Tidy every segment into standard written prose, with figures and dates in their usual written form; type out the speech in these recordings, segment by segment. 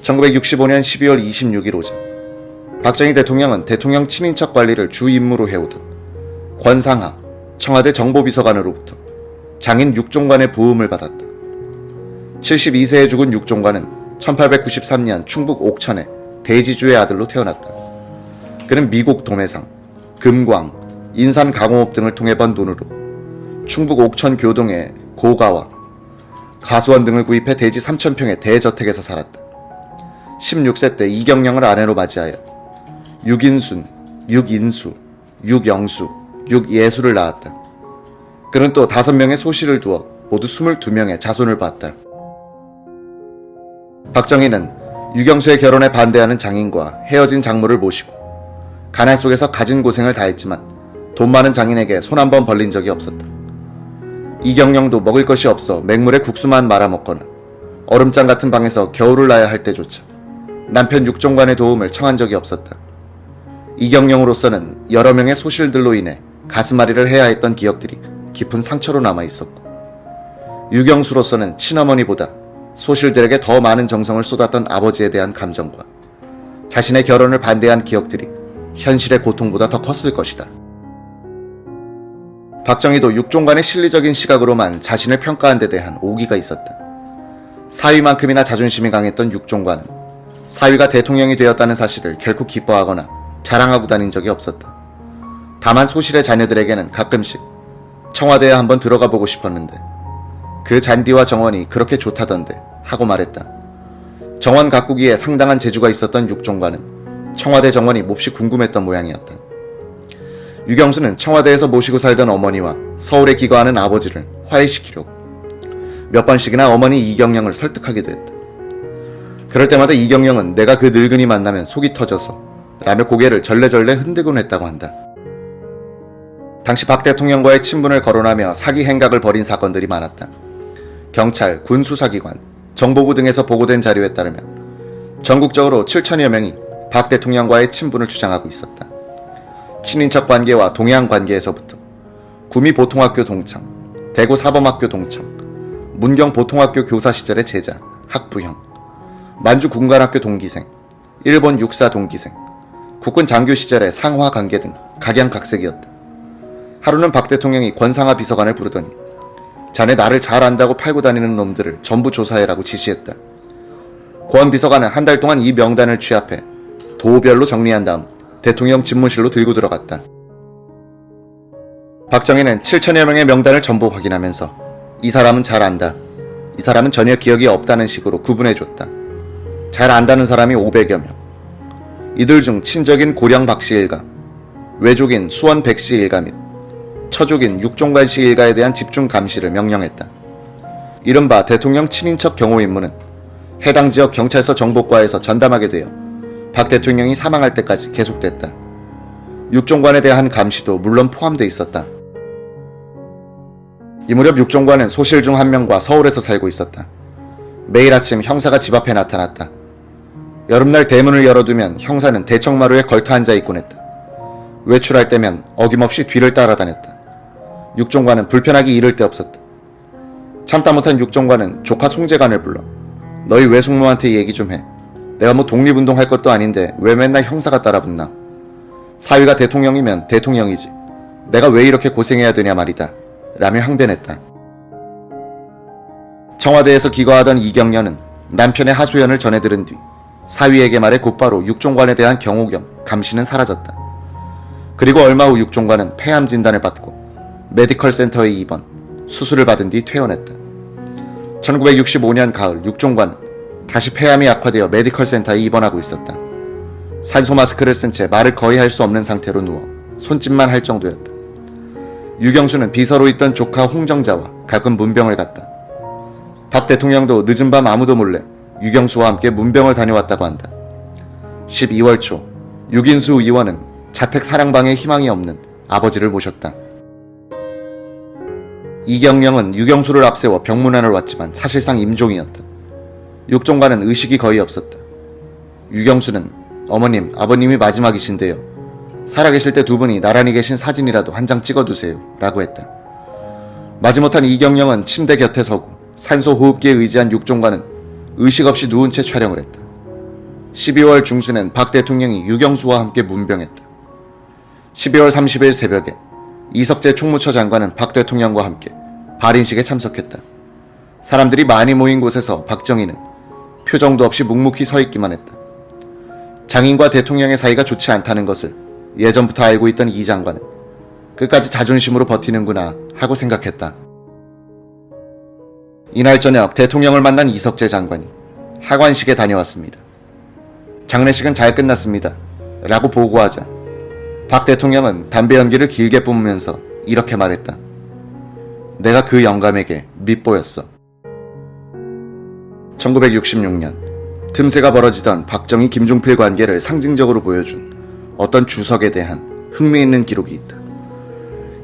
1965년 12월 26일 오전, 박정희 대통령은 대통령 친인척 관리를 주 임무로 해오던 권상하 청와대 정보비서관으로부터 장인 육종관의 부음을 받았다. 72세에 죽은 육종관은 1893년 충북 옥천의 대지주의 아들로 태어났다. 그는 미국 도매상, 금광, 인산 가공업 등을 통해 번 돈으로 충북 옥천 교동의 고가와 가수원 등을 구입해 대지 3,000평의 대저택에서 살았다. 16세 때 이경영을 아내로 맞이하여 육인순, 육인수, 육영수, 육예수를 낳았다. 그는 또 5명의 소실을 두어 모두 22명의 자손을 낳았다. 박정희는 유경수의 결혼에 반대하는 장인과 헤어진 장모를 모시고 가난 속에서 가진 고생을 다했지만 돈 많은 장인에게 손 한 번 벌린 적이 없었다. 이경영도 먹을 것이 없어 맹물에 국수만 말아먹거나 얼음장 같은 방에서 겨울을 나야 할 때조차 남편 육종관의 도움을 청한 적이 없었다. 이경영으로서는 여러 명의 소실들로 인해 가슴앓이를 해야 했던 기억들이 깊은 상처로 남아있었고, 유경수로서는 친어머니보다 소실들에게 더 많은 정성을 쏟았던 아버지에 대한 감정과 자신의 결혼을 반대한 기억들이 현실의 고통보다 더 컸을 것이다. 박정희도 육종관의 실리적인 시각으로만 자신을 평가한 데 대한 오기가 있었다. 사위만큼이나 자존심이 강했던 육종관은 사위가 대통령이 되었다는 사실을 결코 기뻐하거나 자랑하고 다닌 적이 없었다. 다만 소실의 자녀들에게는 가끔씩 청와대에 한번 들어가 보고 싶었는데 그 잔디와 정원이 그렇게 좋다던데 하고 말했다. 정원 가꾸기에 상당한 재주가 있었던 육종관은 청와대 정원이 몹시 궁금했던 모양이었다. 유경수는 청와대에서 모시고 살던 어머니와 서울에 귀가하는 아버지를 화해시키려고 몇 번씩이나 어머니 이경영을 설득하기도 했다. 그럴 때마다 이경영은 내가 그 늙은이 만나면 속이 터져서 라며 고개를 절레절레 흔들곤 했다고 한다. 당시 박 대통령과의 친분을 거론하며 사기 행각을 벌인 사건들이 많았다. 경찰, 군수사기관, 정보부 등에서 보고된 자료에 따르면 전국적으로 7천여 명이 박 대통령과의 친분을 주장하고 있었다. 친인척 관계와 동양 관계에서부터 구미보통학교 동창, 대구사범학교 동창, 문경보통학교 교사 시절의 제자, 학부형, 만주군관학교 동기생, 일본 육사 동기생, 국군 장교 시절의 상화 관계 등 각양각색이었다. 하루는 박 대통령이 권상하 비서관을 부르더니 자네 나를 잘 안다고 팔고 다니는 놈들을 전부 조사해라고 지시했다. 권 비서관은 한 달 동안 이 명단을 취합해 도별로 정리한 다음 대통령 집무실로 들고 들어갔다. 박정희는 7천여 명의 명단을 전부 확인하면서 이 사람은 잘 안다, 이 사람은 전혀 기억이 없다는 식으로 구분해줬다. 잘 안다는 사람이 500여 명, 이들 중 친적인 고령 박씨 일가, 외족인 수원 백씨 일가 및 처족인 육종관 씨 일가에 대한 집중 감시를 명령했다. 이른바 대통령 친인척 경호 임무는 해당 지역 경찰서 정보과에서 전담하게 되어 박 대통령이 사망할 때까지 계속됐다. 육종관에 대한 감시도 물론 포함되어 있었다. 이 무렵 육종관은 소실 중 한 명과 서울에서 살고 있었다. 매일 아침 형사가 집 앞에 나타났다. 여름날 대문을 열어두면 형사는 대청마루에 걸터 앉아 있곤 했다. 외출할 때면 어김없이 뒤를 따라다녔다. 육종관은 불편하기 이를 데 없었다. 참다 못한 육종관은 조카 송재관을 불러 너희 외숙모한테 얘기 좀 해. 내가 뭐 독립운동 할 것도 아닌데 왜 맨날 형사가 따라붙나. 사위가 대통령이면 대통령이지. 내가 왜 이렇게 고생해야 되냐 말이다. 라며 항변했다. 청와대에서 기거하던 이경련은 남편의 하소연을 전해 들은 뒤 사위에게 말해 곧바로 육종관에 대한 경호 겸 감시는 사라졌다. 그리고 얼마 후 육종관은 폐암 진단을 받고 메디컬 센터에 입원, 수술을 받은 뒤 퇴원했다. 1965년 가을 육종관은 다시 폐암이 악화되어 메디컬 센터에 입원하고 있었다. 산소 마스크를 쓴 채 말을 거의 할 수 없는 상태로 누워 손짓만 할 정도였다. 유경수는 비서로 있던 조카 홍정자와 가끔 문병을 갔다. 박 대통령도 늦은 밤 아무도 몰래 유경수와 함께 문병을 다녀왔다고 한다. 12월 초 육인수 의원은 자택 사랑방에 희망이 없는 아버지를 모셨다. 이경영은 유경수를 앞세워 병문안을 왔지만 사실상 임종이었다. 육종관은 의식이 거의 없었다. 유경수는 어머님, 아버님이 마지막이신데요. 살아계실 때 두 분이 나란히 계신 사진이라도 한 장 찍어두세요. 라고 했다. 마지못한 이경영은 침대 곁에 서고 산소 호흡기에 의지한 육종관은 의식 없이 누운 채 촬영을 했다. 12월 중순엔 박 대통령이 유경수와 함께 문병했다. 12월 30일 새벽에 이석재 총무처 장관은 박 대통령과 함께 발인식에 참석했다. 사람들이 많이 모인 곳에서 박정희는 표정도 없이 묵묵히 서 있기만 했다. 장인과 대통령의 사이가 좋지 않다는 것을 예전부터 알고 있던 이 장관은 끝까지 자존심으로 버티는구나 하고 생각했다. 이날 저녁 대통령을 만난 이석재 장관이 하관식에 다녀왔습니다. 장례식은 잘 끝났습니다. 라고 보고하자 박 대통령은 담배 연기를 길게 뿜으면서 이렇게 말했다. 내가 그 영감에게 밉보였어. 1966년 틈새가 벌어지던 박정희 김종필 관계를 상징적으로 보여준 어떤 주석에 대한 흥미있는 기록이 있다.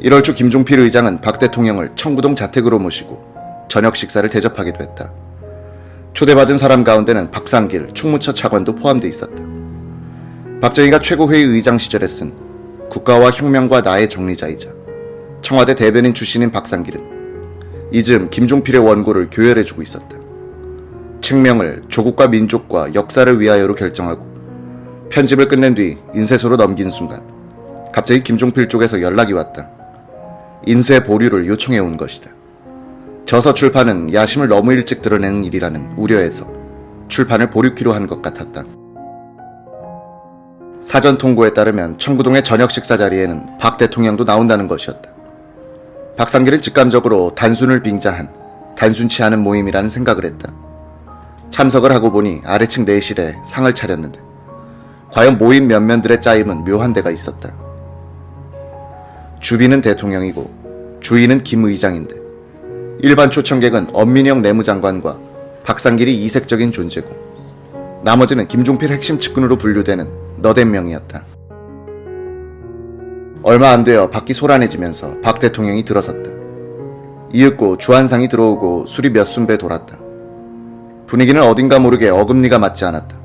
1월 초 김종필 의장은 박 대통령을 청구동 자택으로 모시고 저녁 식사를 대접하기도 했다. 초대받은 사람 가운데는 박상길 총무처 차관도 포함돼 있었다. 박정희가 최고회의 의장 시절에 쓴 국가와 혁명과 나의 정리자이자 청와대 대변인 출신인 박상길은 이즈음 김종필의 원고를 교열해주고 있었다. 책명을 조국과 민족과 역사를 위하여로 결정하고 편집을 끝낸 뒤 인쇄소로 넘긴 순간 갑자기 김종필 쪽에서 연락이 왔다. 인쇄 보류를 요청해 온 것이다. 저서 출판은 야심을 너무 일찍 드러내는 일이라는 우려에서 출판을 보류키로 한 것 같았다. 사전 통고에 따르면 청구동의 저녁 식사 자리에는 박 대통령도 나온다는 것이었다. 박상길은 직감적으로 단순을 빙자한 단순치 않은 모임이라는 생각을 했다. 참석을 하고 보니 아래층 내실에 상을 차렸는데 과연 모임 면면들의 짜임은 묘한 데가 있었다. 주비는 대통령이고 주인은 김 의장인데 일반 초청객은 엄민영 내무장관과 박상길이 이색적인 존재고 나머지는 김종필 핵심 측근으로 분류되는 너댓 명이었다. 얼마 안 되어 밖이 소란해지면서 박 대통령이 들어섰다. 이윽고 주한상이 들어오고 술이 몇 순배 돌았다. 분위기는 어딘가 모르게 어금니가 맞지 않았다.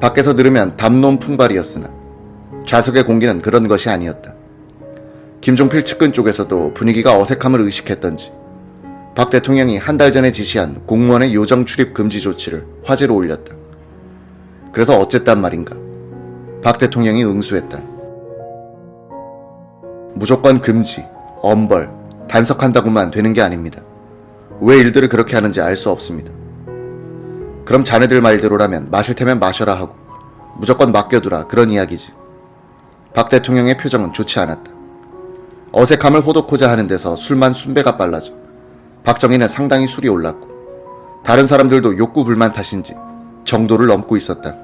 밖에서 들으면 담론 풍발이었으나 좌석의 공기는 그런 것이 아니었다. 김종필 측근 쪽에서도 분위기가 어색함을 의식했던지 박 대통령이 한 달 전에 지시한 공무원의 요정 출입 금지 조치를 화제로 올렸다. 그래서 어쨌단 말인가? 박 대통령이 응수했다. 무조건 금지, 엄벌, 단속한다고만 되는 게 아닙니다. 왜 일들을 그렇게 하는지 알 수 없습니다. 그럼 자네들 말대로라면 마실 테면 마셔라 하고 무조건 맡겨두라 그런 이야기지. 박 대통령의 표정은 좋지 않았다. 어색함을 호도코자 하는 데서 술만 순배가 빨라져 박정희는 상당히 술이 올랐고 다른 사람들도 욕구 불만 탓인지 정도를 넘고 있었다.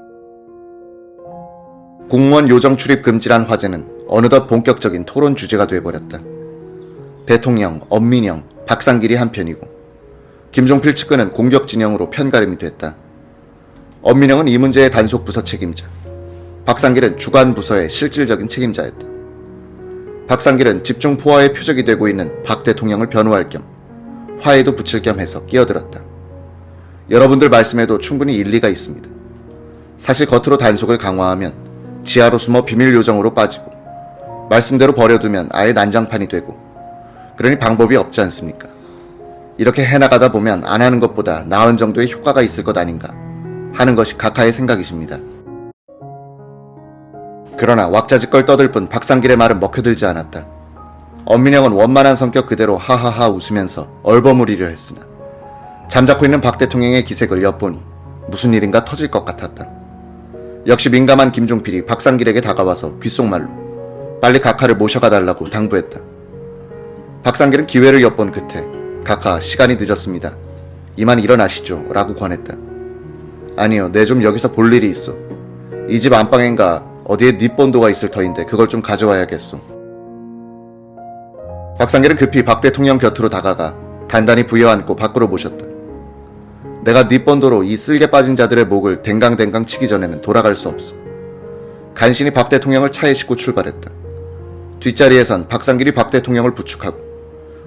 공무원 요정 출입 금지란 화제는 어느덧 본격적인 토론 주제가 돼버렸다. 대통령, 엄민영, 박상길이 한편이고 김종필 측근은 공격 진영으로 편가름이 됐다. 엄민영은 이 문제의 단속 부서 책임자, 박상길은 주관 부서의 실질적인 책임자였다. 박상길은 집중 포화의 표적이 되고 있는 박 대통령을 변호할 겸 화해도 붙일 겸 해서 끼어들었다. 여러분들 말씀에도 충분히 일리가 있습니다. 사실 겉으로 단속을 강화하면 지하로 숨어 비밀 요정으로 빠지고 말씀대로 버려두면 아예 난장판이 되고 그러니 방법이 없지 않습니까? 이렇게 해나가다 보면 안 하는 것보다 나은 정도의 효과가 있을 것 아닌가 하는 것이 각하의 생각이십니다. 그러나 왁자지껄 떠들 뿐 박상길의 말은 먹혀들지 않았다. 엄민영은 원만한 성격 그대로 하하하 웃으면서 얼버무리려 했으나 잠자코 있는 박 대통령의 기색을 엿보니 무슨 일인가 터질 것 같았다. 역시 민감한 김종필이 박상길에게 다가와서 귓속말로 빨리 각하를 모셔가 달라고 당부했다. 박상길은 기회를 엿본 끝에 각하 시간이 늦었습니다. 이만 일어나시죠 라고 권했다. 아니요, 내 좀 여기서 볼 일이 있어. 이 집 안방인가 어디에 닛본도가 있을 터인데 그걸 좀 가져와야겠소. 박상길은 급히 박 대통령 곁으로 다가가 단단히 부여안고 밖으로 모셨다. 내가 닛본도로 이 쓸개 빠진 자들의 목을 댕강댕강 치기 전에는 돌아갈 수 없어. 간신히 박 대통령을 차에 싣고 출발했다. 뒷자리에선 박상길이 박 대통령을 부축하고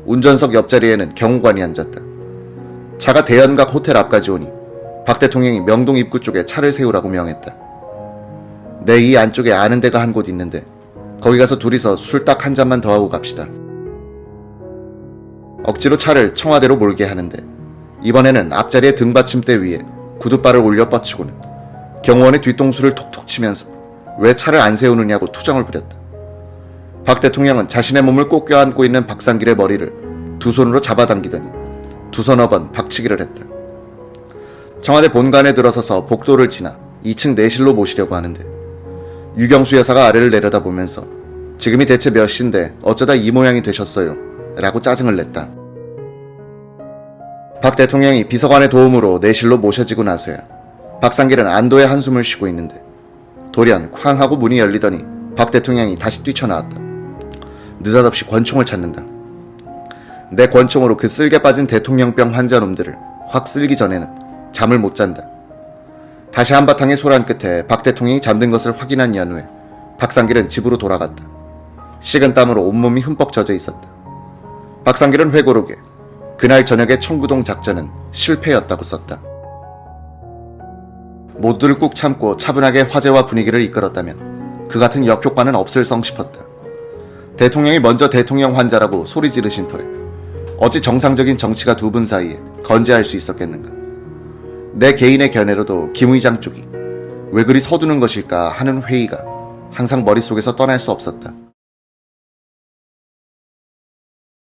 운전석 옆자리에는 경호관이 앉았다. 차가 대연각 호텔 앞까지 오니 박 대통령이 명동 입구 쪽에 차를 세우라고 명했다. 내 이 안쪽에 아는 데가 한 곳 있는데 거기 가서 둘이서 술 딱 한 잔만 더 하고 갑시다. 억지로 차를 청와대로 몰게 하는데 이번에는 앞자리의 등받침대 위에 구둣발을 올려 뻗치고는 경호원의 뒤통수를 톡톡 치면서 왜 차를 안 세우느냐고 투정을 부렸다. 박 대통령은 자신의 몸을 꼭 껴안고 있는 박상길의 머리를 두 손으로 잡아당기더니 두 서너 번 박치기를 했다. 청와대 본관에 들어서서 복도를 지나 2층 내실로 모시려고 하는데 유경수 여사가 아래를 내려다보면서 지금이 대체 몇 시인데 어쩌다 이 모양이 되셨어요? 라고 짜증을 냈다. 박 대통령이 비서관의 도움으로 내실로 모셔지고 나서야 박상길은 안도의 한숨을 쉬고 있는데 돌연 쾅 하고 문이 열리더니 박 대통령이 다시 뛰쳐나왔다. 느닷없이 권총을 찾는다. 내 권총으로 그 쓸개 빠진 대통령병 환자놈들을 확 쓸기 전에는 잠을 못 잔다. 다시 한바탕의 소란 끝에 박 대통령이 잠든 것을 확인한 연후에 박상길은 집으로 돌아갔다. 식은 땀으로 온몸이 흠뻑 젖어 있었다. 박상길은 회고록에 그날 저녁의 청구동 작전은 실패였다고 썼다. 모두를 꾹 참고 차분하게 화제와 분위기를 이끌었다면 그 같은 역효과는 없을 성 싶었다. 대통령이 먼저 대통령 환자라고 소리 지르신 터에 어찌 정상적인 정치가 두 분 사이에 건재할 수 있었겠는가. 내 개인의 견해로도 김 의장 쪽이 왜 그리 서두는 것일까 하는 회의가 항상 머릿속에서 떠날 수 없었다.